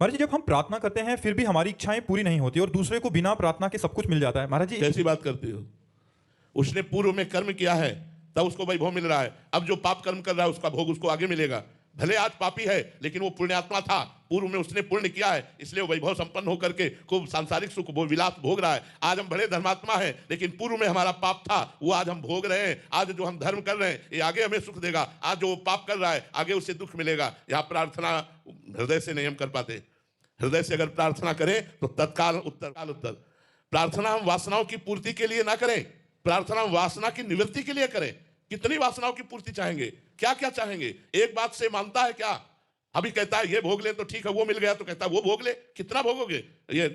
महाराज जी, जब हम प्रार्थना करते हैं फिर भी हमारी इच्छाएं पूरी नहीं होती और दूसरे को बिना प्रार्थना के सब कुछ मिल जाता है। महाराज जी, कैसी बात करते हो? उसने पूर्व में कर्म किया है तब उसको वैभव मिल रहा है। अब जो पाप कर्म कर रहा है उसका भोग उसको आगे मिलेगा। भले आज पापी है लेकिन वो पुण्यात्मा था, पूर्व में उसने पुण्य किया है, इसलिए वो वैभव संपन्न होकर के खूब सांसारिक सुख विलास भोग रहा है। आज हम बड़े धर्मात्मा हैं लेकिन पूर्व में हमारा पाप था, वो आज हम भोग रहे हैं। आज जो हम धर्म कर रहे हैं ये आगे हमें सुख देगा, आज जो पाप कर रहा है आगे उससे दुख मिलेगा। यहाँ प्रार्थना हृदय से नहीं हम कर पाते। हृदय से अगर प्रार्थना करें तो तत्काल उत्तर। प्रार्थना हम वासनाओं की पूर्ति के लिए ना करें, प्रार्थना हम वासना की निवृत्ति के लिए करें। कितनी वासनाओं की पूर्ति चाहेंगे, क्या क्या चाहेंगे? एक बात से मानता है क्या? अभी कहता है ये भोग ले तो ठीक है, वो मिल गया तो कहता है वो भोग ले। कितना भोगोगे? ये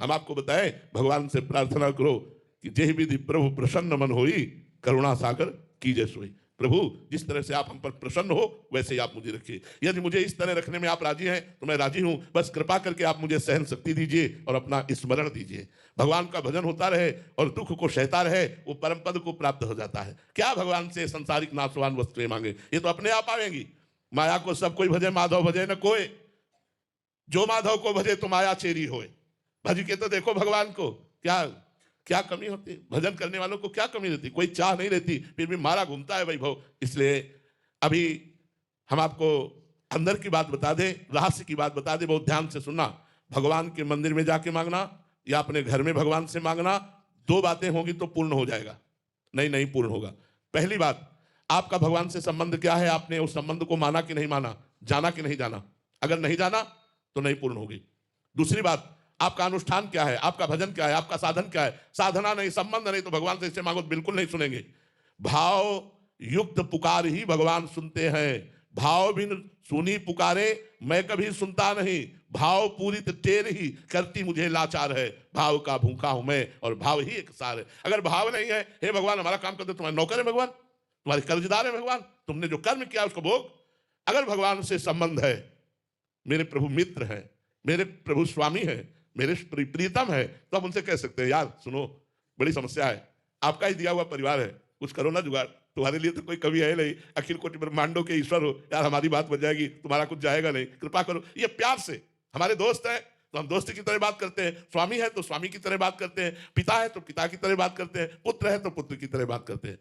हम आपको बताएं, भगवान से प्रार्थना करो कि जेहि विधि प्रभु प्रसन्न मन होई, करुणा सागर कीजे सोई। प्रभु जिस तरह से आप हम पर प्रसन्न हो वैसे ही आप मुझे रखिए। यदि मुझे इस तरह रखने में आप राजी हैं तो मैं राजी हूं, बस कृपा करके आप मुझे सहन शक्ति दीजिए और अपना स्मरण दीजिए। भगवान का भजन होता रहे और दुख को सहता रहे, वो परम पद को प्राप्त हो जाता है। क्या भगवान से संसारिक नाशवान वस्तुएं मांगे, ये तो अपने आप आवेंगी। माया को सब कोई भजे, माधव भजे न कोई। जो माधव को भजे तो माया चेरी होए। भज के तो देखो भगवान को, क्या क्या कमी होती है? भजन करने वालों को क्या कमी रहती? कोई चाह नहीं रहती, फिर भी मारा घूमता है वैभव। इसलिए अभी हम आपको अंदर की बात बता दें, रहस्य की बात बता दें, बहुत ध्यान से सुनना। भगवान के मंदिर में जाके मांगना या अपने घर में भगवान से मांगना, दो बातें होंगी तो पूर्ण हो जाएगा, नहीं पूर्ण होगा। पहली बात, आपका भगवान से संबंध क्या है? आपने उस संबंध को माना कि नहीं माना, जाना कि नहीं जाना? अगर नहीं जाना तो नहीं पूर्ण होगी। दूसरी बात, आपका अनुष्ठान क्या है, आपका भजन क्या है, आपका साधन क्या है? साधना नहीं, संबंध नहीं, तो भगवान से इससे मांगो तो बिल्कुल नहीं सुनेंगे। भाव युक्त पुकार ही भगवान सुनते हैं। भाव बिन सुनी पुकारे मैं कभी सुनता नहीं। भाव पूरित टेर ही करती मुझे लाचार है। भाव का भूखा हूं मैं और भाव ही एक सार है। अगर भाव नहीं है, हे भगवान हमारा काम कर दो, तुम्हारे नौकर है भगवान, तुम्हारे कर्जदार है भगवान, तुमने जो कर्म किया उसको भोग। अगर भगवान से संबंध है, मेरे प्रभु मित्र हैं, मेरे प्रभु स्वामी हैं, मेरे प्रीतम है, तो आप उनसे कह सकते हैं यार सुनो बड़ी समस्या है, आपका ही दिया हुआ परिवार है, कुछ करो ना जुगाड़, तुम्हारे लिए तो कोई कवि है नहीं, अखिल कोटि ब्रह्मांडों के ईश्वर हो, यार हमारी बात बन जाएगी, तुम्हारा कुछ जाएगा नहीं, कृपा करो। ये प्यार से, हमारे दोस्त है तो हम दोस्त की तरह बात करते हैं, स्वामी है तो स्वामी की तरह बात करते हैं, पिता है तो पिता की तरह बात करते हैं, पुत्र है तो पुत्र की तरह बात करते हैं।